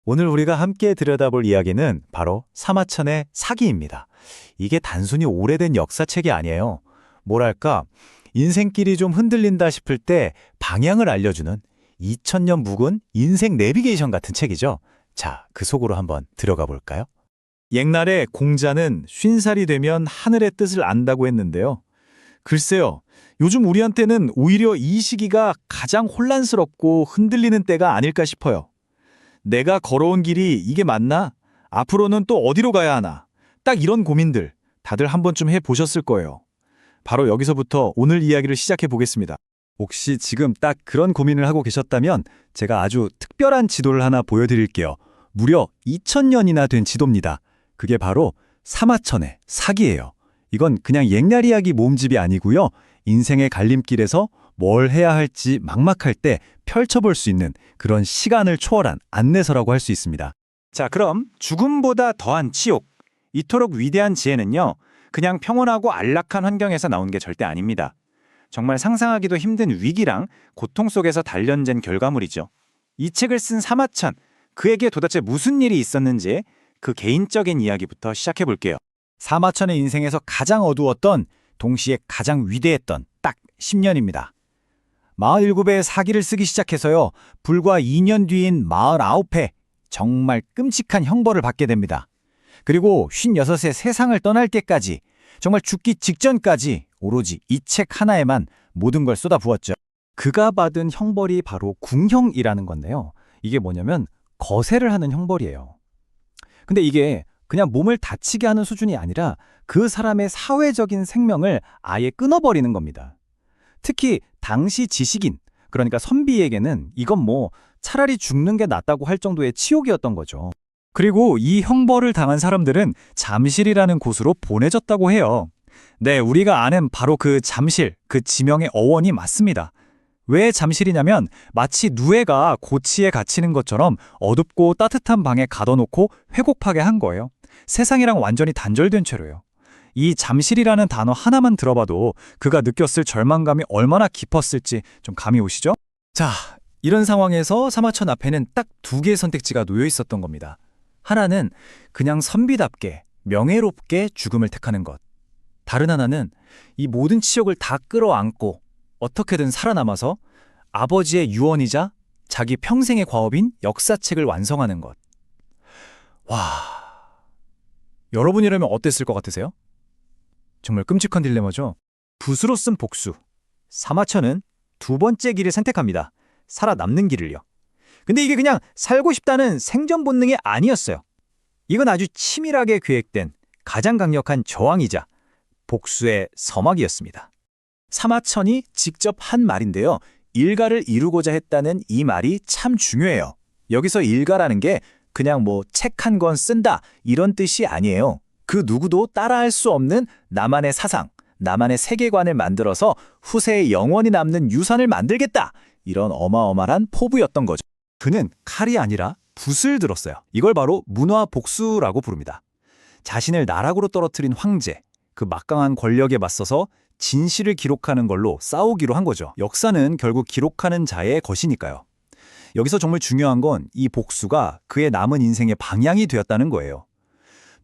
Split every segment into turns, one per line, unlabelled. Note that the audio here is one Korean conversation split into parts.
오늘 우리가 함께 들여다볼 이야기는 바로 사마천의 사기입니다. 이게 단순히 오래된 역사책이 아니에요. 뭐랄까, 인생길이 좀 흔들린다 싶을 때 방향을 알려주는 2000년 묵은 인생 내비게이션 같은 책이죠. 자, 그 속으로 한번 들어가 볼까요? 옛날에 공자는 50살이 되면 하늘의 뜻을 안다고 했는데요. 글쎄요, 요즘 우리한테는 오히려 이 시기가 가장 혼란스럽고 흔들리는 때가 아닐까 싶어요. 내가 걸어온 길이 이게 맞나? 앞으로는 또 어디로 가야 하나? 딱 이런 고민들 다들 한 번쯤 해보셨을 거예요. 바로 여기서부터 오늘 이야기를 시작해 보겠습니다. 혹시 지금 딱 그런 고민을 하고 계셨다면 제가 아주 특별한 지도를 하나 보여드릴게요. 무려 2000년이나 된 지도입니다. 그게 바로 사마천의 사기예요. 이건 그냥 옛날 이야기 모음집이 아니고요. 인생의 갈림길에서 뭘 해야 할지 막막할 때 펼쳐볼 수 있는 그런 시간을 초월한 안내서라고 할 수 있습니다. 자, 그럼 죽음보다 더한 치욕. 이토록 위대한 지혜는요, 그냥 평온하고 안락한 환경에서 나온 게 절대 아닙니다. 정말 상상하기도 힘든 위기랑 고통 속에서 단련된 결과물이죠. 이 책을 쓴 사마천, 그에게 도대체 무슨 일이 있었는지 그 개인적인 이야기부터 시작해 볼게요. 사마천의 인생에서 가장 어두웠던, 동시에 가장 위대했던 딱 10년입니다. 47회의 사기를 쓰기 시작해서요, 불과 2년 뒤인 49회, 정말 끔찍한 형벌을 받게 됩니다. 그리고 56세 세상을 떠날 때까지, 정말 죽기 직전까지 오로지 이 책 하나에만 모든 걸 쏟아부었죠. 그가 받은 형벌이 바로 궁형이라는 건데요. 이게 뭐냐면 거세를 하는 형벌이에요. 근데 이게 그냥 몸을 다치게 하는 수준이 아니라 그 사람의 사회적인 생명을 아예 끊어버리는 겁니다. 특히 당시 지식인, 그러니까 선비에게는 이건 뭐 차라리 죽는 게 낫다고 할 정도의 치욕이었던 거죠. 그리고 이 형벌을 당한 사람들은 잠실이라는 곳으로 보내졌다고 해요. 네, 우리가 아는 바로 그 잠실, 그 지명의 어원이 맞습니다. 왜 잠실이냐면 마치 누에가 고치에 갇히는 것처럼 어둡고 따뜻한 방에 가둬놓고 회곡하게 한 거예요. 세상이랑 완전히 단절된 채로요. 이 잠실이라는 단어 하나만 들어봐도 그가 느꼈을 절망감이 얼마나 깊었을지 좀 감이 오시죠? 자, 이런 상황에서 사마천 앞에는 딱 두 개의 선택지가 놓여 있었던 겁니다. 하나는 그냥 선비답게 명예롭게 죽음을 택하는 것. 다른 하나는 이 모든 치욕을 다 끌어안고 어떻게든 살아남아서 아버지의 유언이자 자기 평생의 과업인 역사책을 완성하는 것. 와, 여러분이라면 어땠을 것 같으세요? 정말 끔찍한 딜레마죠. 붓으로 쓴 복수. 사마천은 두 번째 길을 선택합니다. 살아남는 길을요. 근데 이게 그냥 살고 싶다는 생존 본능이 아니었어요. 이건 아주 치밀하게 계획된 가장 강력한 저항이자 복수의 서막이었습니다. 사마천이 직접 한 말인데요. 일가를 이루고자 했다는 이 말이 참 중요해요. 여기서 일가라는 게 그냥 뭐 책 한 권 쓴다 이런 뜻이 아니에요. 그 누구도 따라할 수 없는 나만의 사상, 나만의 세계관을 만들어서 후세에 영원히 남는 유산을 만들겠다. 이런 어마어마한 포부였던 거죠. 그는 칼이 아니라 붓을 들었어요. 이걸 바로 문화복수라고 부릅니다. 자신을 나락으로 떨어뜨린 황제, 그 막강한 권력에 맞서서 진실을 기록하는 걸로 싸우기로 한 거죠. 역사는 결국 기록하는 자의 것이니까요. 여기서 정말 중요한 건 이 복수가 그의 남은 인생의 방향이 되었다는 거예요.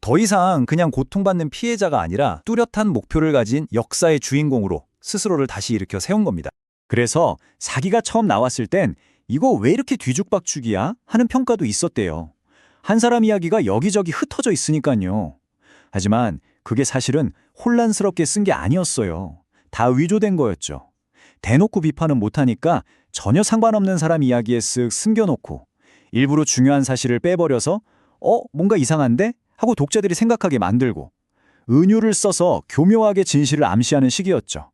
더 이상 그냥 고통받는 피해자가 아니라 뚜렷한 목표를 가진 역사의 주인공으로 스스로를 다시 일으켜 세운 겁니다. 그래서 사기가 처음 나왔을 땐 이거 왜 이렇게 뒤죽박죽이야? 하는 평가도 있었대요. 한 사람 이야기가 여기저기 흩어져 있으니까요. 하지만 그게 사실은 혼란스럽게 쓴 게 아니었어요. 다 위조된 거였죠. 대놓고 비판은 못하니까 전혀 상관없는 사람 이야기에 쓱 숨겨놓고 일부러 중요한 사실을 빼버려서 뭔가 이상한데? 하고 독자들이 생각하게 만들고 은유를 써서 교묘하게 진실을 암시하는 시기였죠.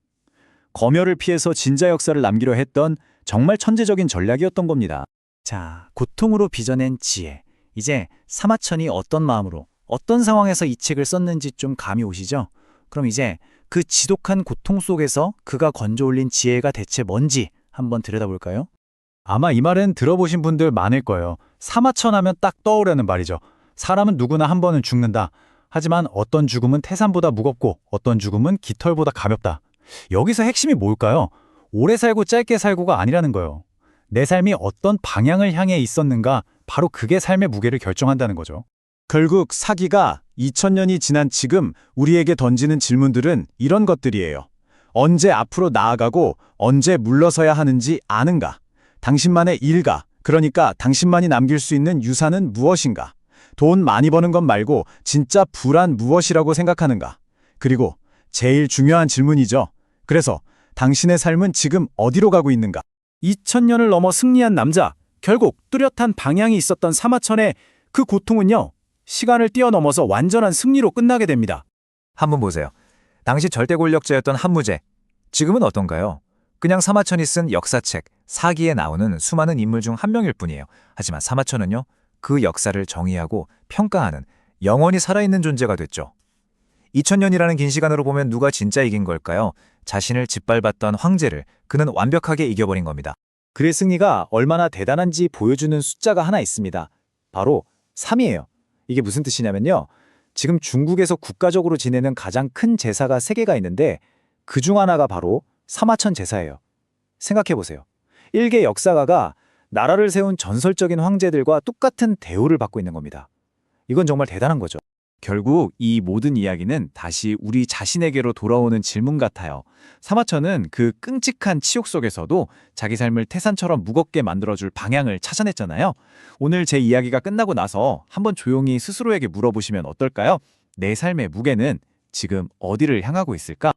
검열을 피해서 진짜 역사를 남기려 했던 정말 천재적인 전략이었던 겁니다. 자, 고통으로 빚어낸 지혜. 이제 사마천이 어떤 마음으로, 어떤 상황에서 이 책을 썼는지 좀 감이 오시죠? 그럼 이제 그 지독한 고통 속에서 그가 건져 올린 지혜가 대체 뭔지 한번 들여다볼까요? 아마 이 말은 들어보신 분들 많을 거예요. 사마천 하면 딱 떠오르는 말이죠. 사람은 누구나 한 번은 죽는다. 하지만 어떤 죽음은 태산보다 무겁고 어떤 죽음은 깃털보다 가볍다. 여기서 핵심이 뭘까요? 오래 살고 짧게 살고가 아니라는 거예요. 내 삶이 어떤 방향을 향해 있었는가, 바로 그게 삶의 무게를 결정한다는 거죠.
결국 사기가 2000년이 지난 지금 우리에게 던지는 질문들은 이런 것들이에요. 언제 앞으로 나아가고 언제 물러서야 하는지 아는가? 당신만의 일가, 그러니까 당신만이 남길 수 있는 유산은 무엇인가? 돈 많이 버는 것 말고 진짜 불안 무엇이라고 생각하는가? 그리고 제일 중요한 질문이죠. 그래서 당신의 삶은 지금 어디로 가고 있는가? 2000년을 넘어 승리한 남자, 결국 뚜렷한 방향이 있었던 사마천의 그 고통은요, 시간을 뛰어넘어서 완전한 승리로 끝나게 됩니다.
한번 보세요. 당시 절대 권력자였던 한무제. 지금은 어떤가요? 그냥 사마천이 쓴 역사책, 사기에 나오는 수많은 인물 중 한 명일 뿐이에요. 하지만 사마천은요, 그 역사를 정의하고 평가하는 영원히 살아있는 존재가 됐죠. 2000년이라는 긴 시간으로 보면 누가 진짜 이긴 걸까요? 자신을 짓밟았던 황제를 그는 완벽하게 이겨버린 겁니다.
그의 승리가 얼마나 대단한지 보여주는 숫자가 하나 있습니다. 바로 3이에요. 이게 무슨 뜻이냐면요. 지금 중국에서 국가적으로 지내는 가장 큰 제사가 3개가 있는데 그 중 하나가 바로 사마천 제사예요. 생각해보세요. 일개 역사가가 나라를 세운 전설적인 황제들과 똑같은 대우를 받고 있는 겁니다. 이건 정말 대단한 거죠. 결국 이 모든 이야기는 다시 우리 자신에게로 돌아오는 질문 같아요. 사마천은 그 끔찍한 치욕 속에서도 자기 삶을 태산처럼 무겁게 만들어줄 방향을 찾아냈잖아요. 오늘 제 이야기가 끝나고 나서 한번 조용히 스스로에게 물어보시면 어떨까요? 내 삶의 무게는 지금 어디를 향하고 있을까?